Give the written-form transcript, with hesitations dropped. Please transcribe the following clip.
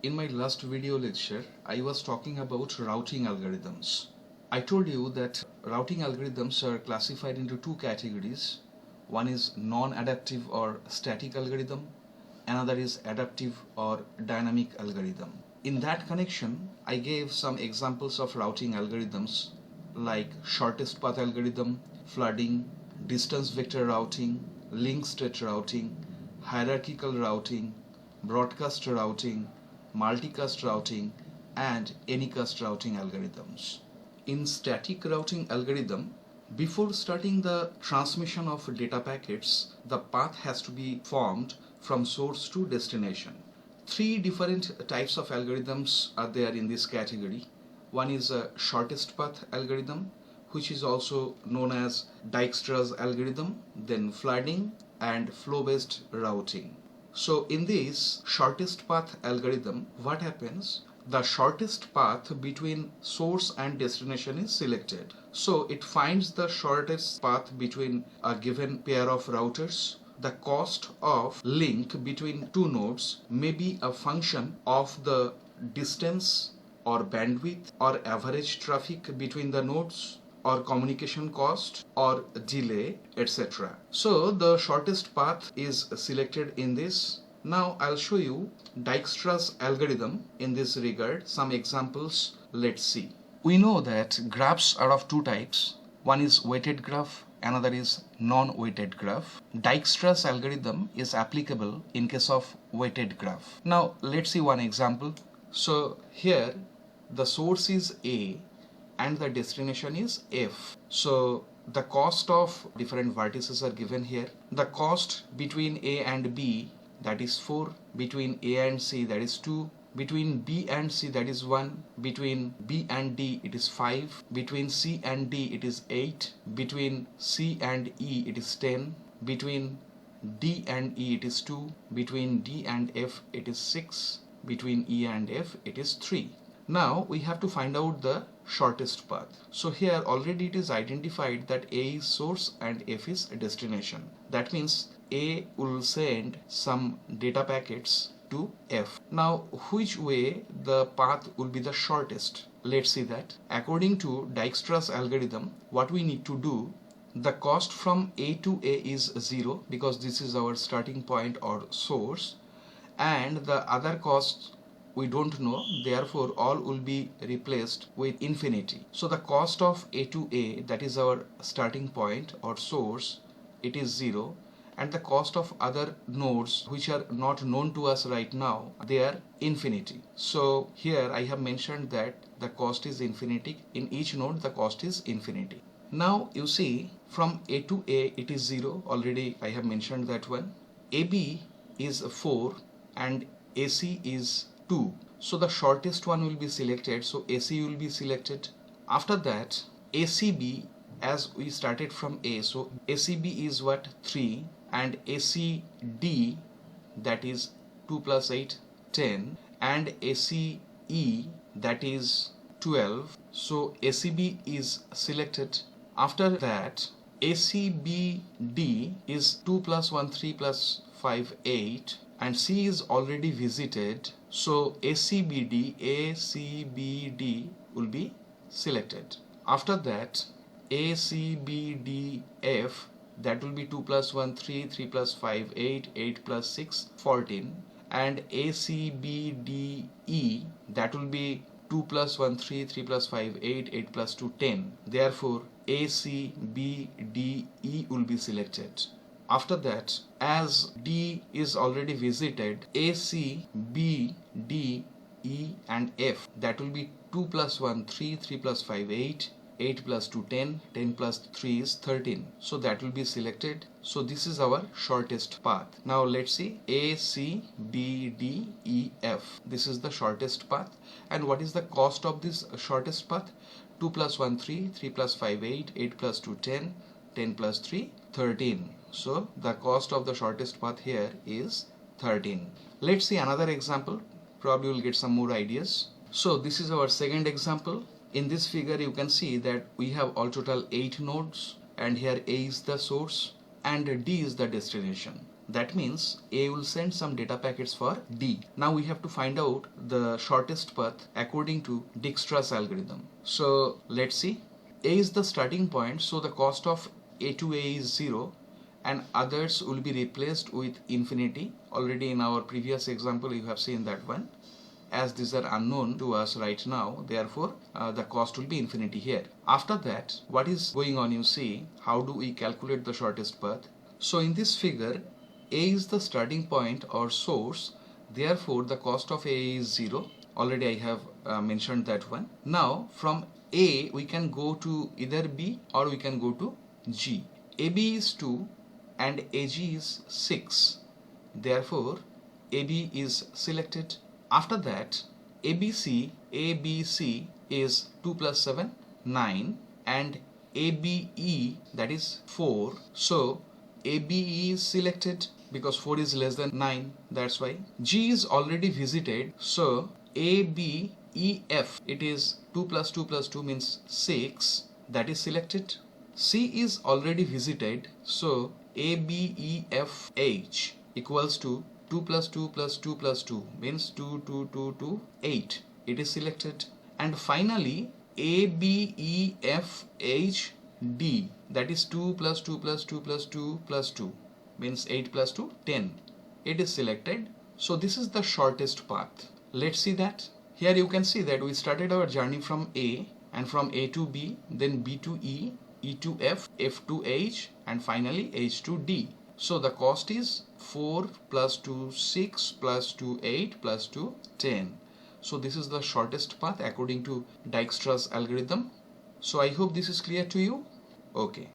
In my last video lecture, I was talking about routing algorithms. I told you that routing algorithms are classified into two categories. One is non-adaptive or static algorithm, another is adaptive or dynamic algorithm. In that connection, I gave some examples of routing algorithms like shortest path algorithm, flooding, distance vector routing, link state routing, hierarchical routing, broadcast routing, multicast routing, and anycast routing algorithms. In static routing algorithm, before starting the transmission of data packets, the path has to be formed from source to destination. Three different types of algorithms are there in this category. One is a shortest path algorithm, which is also known as Dijkstra's algorithm, then flooding and flow-based routing. So in this shortest path algorithm, what happens? The shortest path between source and destination is selected. So it finds the shortest path between a given pair of routers. The cost of link between two nodes may be a function of the distance or bandwidth or average traffic between the nodes, or communication cost or delay, etc. So the shortest path is selected in this. Now I'll show you Dijkstra's algorithm in this regard. Some examples, let's see. We know that graphs are of two types. One is weighted graph, another is non-weighted graph. Dijkstra's algorithm is applicable in case of weighted graph. Now let's see one example. So here the source is A and the destination is F. So the cost of different vertices are given here. The cost between A and B, that is 4, between A and C, that is 2, between B and C, that is 1, between B and D it is 5, between C and D it is 8, between C and E it is 10, between D and E it is 2, between D and F it is 6, between E and F it is 3. Now we have to find out the shortest path. So here already it is identified that A is source and F is destination. That means A will send some data packets to F. Now which way the path will be the shortest? Let's see that. According to Dijkstra's algorithm, what we need to do, the cost from A to A is 0 because this is our starting point or source, and the other costs we don't know, therefore all will be replaced with infinity. So the cost of A to A, that is our starting point or source, it is 0, and the cost of other nodes which are not known to us right now, they are infinity. So here I have mentioned that the cost is infinity. In each node the cost is infinity. Now you see from A to A it is 0, already I have mentioned that one. AB is 4 and AC is 2. So the shortest one will be selected, so AC will be selected. After that ACB, as we started from A, so ACB is what, 3, and ACD, that is 2 plus 8, 10, and ACE, that is 12. So ACB is selected. After that ACBD is 2 plus 1, 3 plus 5, 8, and C is already visited, so ACBD will be selected. After that ACBDF, that will be 2 plus 1, 3, 3 plus 5, 8, 8 plus 6, 14, and ACBDE, that will be 2 plus 1, 3, 3 plus 5, 8, 8 plus 2, 10. Therefore ACBDE will be selected. After that, as D is already visited, A, C, B, D, E and F, that will be 2 plus 1, 3, 3 plus 5, 8, 8 plus 2, 10, 10 plus 3 is 13. So that will be selected. So this is our shortest path. Now let's see A, C, B, D, E, F. This is the shortest path. And what is the cost of this shortest path? 2 plus 1, 3, 3 plus 5, 8, 8 plus 2, 10, 10 plus 3, 13. So the cost of the shortest path here is 13. Let's see another example. Probably we'll get some more ideas. So this is our second example. In this figure you can see that we have all total 8 nodes, and here A is the source and D is the destination. That means A will send some data packets for D. Now we have to find out the shortest path according to Dijkstra's algorithm. So let's see. A is the starting point, so the cost of A to A is 0 and others will be replaced with infinity. Already in our previous example you have seen that one. As these are unknown to us right now, therefore the cost will be infinity here. After that, what is going on, you see, how do we calculate the shortest path? So in this figure, A is the starting point or source, therefore the cost of A is 0. Already I have mentioned that one. Now from A we can go to either B or we can go to G. AB is 2 and AG is 6. Therefore AB is selected. After that, ABC is 2 plus 7, 9 and ABE, that is 4. So ABE is selected because 4 is less than 9, that's why. G is already visited, so ABEF, it is 2 plus 2 plus 2 means 6, that is selected. C is already visited, so ABEFH equals to 2 plus 2 plus 2 plus 2 means 2, 2, 2, 2, 8. It is selected. And finally, ABEFHD, that is 2 plus 2 plus 2 plus 2 plus 2 means 8 plus 2, 10. It is selected. So this is the shortest path. Let's see that. Here you can see that we started our journey from A, and from A to B, then B to E, E to F, F to H, and finally H to D. So the cost is 4 plus 2 6 plus 2 8 plus 2 10. So this is the shortest path according to Dijkstra's algorithm. So I hope this is clear to you. Okay.